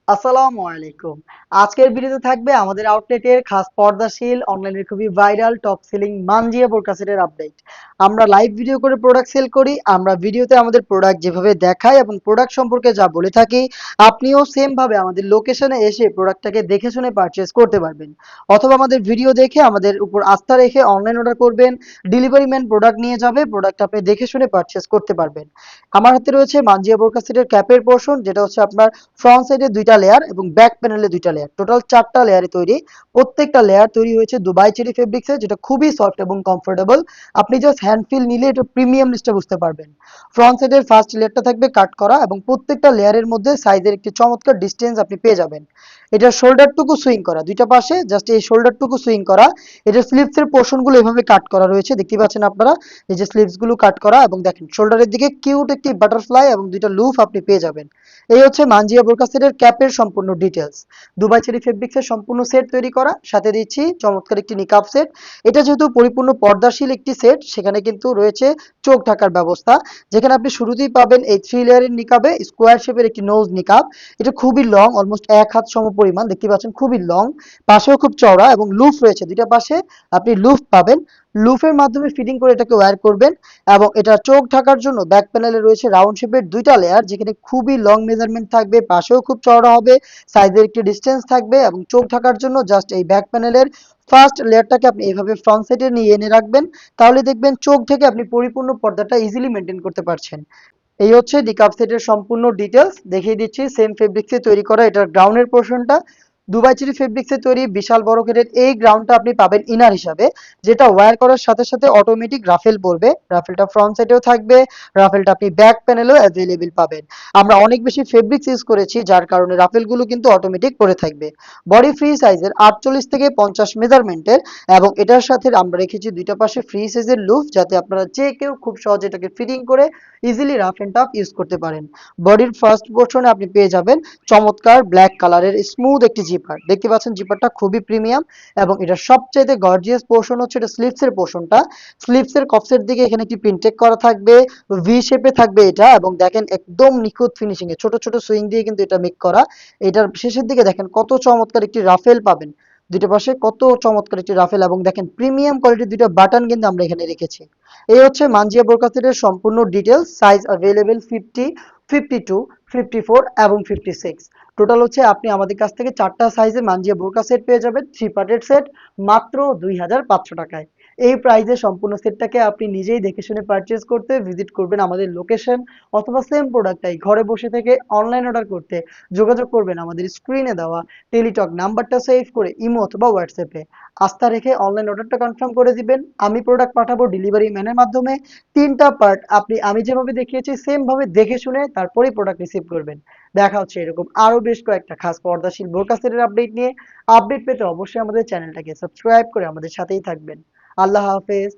আসসালামু আলাইকুম। আজকের ভিডিওতে থাকবে আমাদের আউটলেটের খাস পর্দাশীল অনলাইনের খুবই ভাইরাল টপ সেলিং মানজিয়া বোরকা সেটের আপডেট। আমরা লাইভ ভিডিও করে প্রোডাক্ট সেল করি। আমরা ভিডিওতে আমাদের প্রোডাক্ট যেভাবে দেখাই এবং প্রোডাক্ট সম্পর্কে যা বলে থাকি, আপনিও সেম ভাবে আমাদের লোকেশনে এসে প্রোডাক্টটাকে দেখে শুনে পারচেজ করতে পারবেন। অথবা আমাদের ভিডিও দেখে আমাদের উপর আস্থা রেখে অনলাইন অর্ডার করবেন। ডেলিভারি ম্যান প্রোডাক্ট নিয়ে যাবে, প্রোডাক্ট আপনি দেখে শুনে পারচেজ করতে পারবেন। আমার হাতে রয়েছে মানজিয়া বোরকা সেটের ক্যাপের পোর্শন, যেটা হচ্ছে আপনার ফ্রন্ট সাইডে 2টা লেয়ার এবং ব্যাক প্যানেলে 2টা লেয়ার, টোটাল 4টা লেয়ারে তৈরি। প্রত্যেকটা লেয়ার তৈরি হয়েছে দুবাই চেরি ফেব্রিক্সে, যেটা খুবই সফট এবং কমফোর্টেবল। আপনি জাস্ট হ্যান্ড ফিল নিলে এটা প্রিমিয়াম লিস্টটা বুঝতে পারবেন। ফ্রন্ট সাইডের ফার্স্ট লেয়ারটা থাকবে কাট করা এবং প্রত্যেকটা লেয়ারের মধ্যে সাইজের একটি চমৎকার ডিস্টেন্স আপনি পেয়ে যাবেন। এটা শোল্ডারটুকু সুইং করা, দুইটা পাশে জাস্ট এই শোল্ডারটুকু সুইং করা। এটা স্লিভসের পোর্শনগুলো এভাবে কাট করা রয়েছে, দেখতে পাচ্ছেন আপনারা। এই যে স্লিভসগুলো কাট করা এবং দেখেন শোল্ডারের দিকে কিউট একটি বাটারফ্লাই এবং দুইটা লুফ আপনি পেয়ে যাবেন। এই হচ্ছে মানজিয়া বোরকা সেটের ক্যাপের সম্পূর্ণ ডিটেলস। দুবাই চেরি ফেব্রিক্সের সম্পূর্ণ সেট তৈরি করা, সাথে দিচ্ছি চমৎকার একটি নিকাব সেট। এটা যেহেতু পরিপূর্ণ পর্দাশীল একটি সেট, সেখানে কিন্তু রয়েছে চোখ ঢাকার ব্যবস্থা। যেখানে আপনি শুরুতেই পাবেন এই 3 লেয়ারের নিকাবে স্কোয়ার শেপের একটি নোজ নিকাব। এটা খুবই লং, অলমোস্ট 1 হাত সম পরিমাণ, দেখতে পাচ্ছেন খুবই লং। পাশেও খুব চওড়া এবং লুফ রয়েছে দুইটা পাশে, আপনি লুফ পাবেন। লুফের মাধ্যমে ফিটিং করে এটাকে ওয়্যার করবেন। এবং এটা চোখ ঢাকার জন্য ব্যাক প্যানেলে রয়েছে রাউন্ড শেপের 2টা লেয়ার, যেখানে খুবই লং মেজারমেন্ট থাকবে, পাশেও খুব চওড়া হবে, সাইজের একটি ডিস্টেন্স থাকবে। এবং চোখ ঢাকার জন্য জাস্ট এই ব্যাক প্যানেলের ফার্স্ট লেয়ারটাকে আপনি এভাবে ফ্রন্ট সাইডে নিয়ে এনে রাখবেন। তাহলে দেখবেন চোখ থেকে আপনি পরিপূর্ণ পর্দাটা ইজিলি মেনটেন করতে পারছেন। এই হচ্ছে নিকাব সেটের সম্পূর্ণ ডিটেলস, দেখিয়ে দিচ্ছি। সেম ফেব্রিক্সে তৈরি করা এটার গ্রাউন্ডের পোর্শনটা। দুবাই চেরি ফেব্রিক্সে তৈরি বিশাল বড় ঘেরের এই গ্রাউন্ডটা আপনি পাবেন ইনার হিসাবে, যেটা ওয়্যার করার সাথে সাথে অটোমেটিক রাফেল পড়বে। রাফেলটা ফ্রন্ট সাইডেও থাকবে, রাফেলটা আপনি ব্যাক প্যানেলেও অ্যাভেলেবেল পাবেন। আমরা অনেক বেশি ফেব্রিক্স ইউজ করেছি, যার কারণে রাফেলগুলো কিন্তু অটোমেটিক পড়ে থাকবে। বডি ফ্রি সাইজের 48 থেকে 50 মেজারমেন্টের, এবং এটার সাথে আমরা রেখেছি দুইটা পাশে ফ্রি সাইজের লুফ, যাতে আপনারা যে কেউ খুব সহজে এটাকে ফিটিং করে easily rough and tough use করতে পারেন। বডির ফার্স্ট পোর্শনে আপনি পেয়ে যাবেন চমৎকার ব্ল্যাক কালারের স্মুথ একটি জিপার, দেখতে পাচ্ছেন জিপারটা খুবই প্রিমিয়াম। এবং এটা সবচেয়ে গর্জিয়াস পোর্শন হচ্ছে এটা স্লিভসের পোর্শনটা। স্লিভসের কফসের দিকে এখানে একটি পিনটেক করা থাকবে, ভি শেপে থাকবে এটা। এবং দেখেন একদম নিখুঁত ফিনিশিং এ ছোট ছোট সুইং দিয়ে কিন্তু এটা মেক করা। এটার শেষের দিকে দেখেন কত চমৎকার একটি রাফেল পাবেন, দুইটা পাশে কত চমৎকার একটি রাফেল। এবং দেখেন প্রিমিয়াম কোয়ালিটির দুইটা বাটন কিন্তু আমরা এখানে রেখেছি। এই হচ্ছে মানজিয়া বোরকা সেটের সম্পূর্ণ ডিটেলস। সাইজ अवेलेबल 50, 52, 54 এবং 56। টোটাল হচ্ছে আপনি আমাদের কাছ থেকে 4টা সাইজে মানজিয়া বোরকা সেট পেয়ে যাবেন, 3 পার্টের সেট, মাত্র 2500 টাকায়। এই প্রাইজে সম্পূর্ণ সেটটাকে আপনি নিজেই দেখে শুনে পারচেজ করতে ভিজিট করবেন আমাদের লোকেশন, অথবা সেম প্রোডাক্টটাই ঘরে বসে থেকে অনলাইন অর্ডার করতে যোগাযোগ করবেন আমাদের স্ক্রিনে দেওয়া টেলিটক নাম্বারটা সেভ করে ইমো অথবা হোয়াটসঅ্যাপে। আস্থা রেখে অনলাইন অর্ডারটা কনফার্ম করে দিবেন। আমি প্রোডাক্ট পাঠাবো ডেলিভারি ম্যানের মাধ্যমে। 3টা পার্ট আপনি আমি যেভাবে দেখিয়েছি সেম ভাবে দেখে শুনে তারপরেই প্রোডাক্ট রিসিভ করবেন। দেখা হচ্ছে এরকম আরো বেশ কয়েকটা খাস পর্দাশীল বোরকা সেটের আপডেট নিয়ে। আপডেট পেতে অবশ্যই আমাদের চ্যানেলটাকে সাবস্ক্রাইব করে আমাদের সাথেই থাকবেন। আল্লাহ হাফেজ।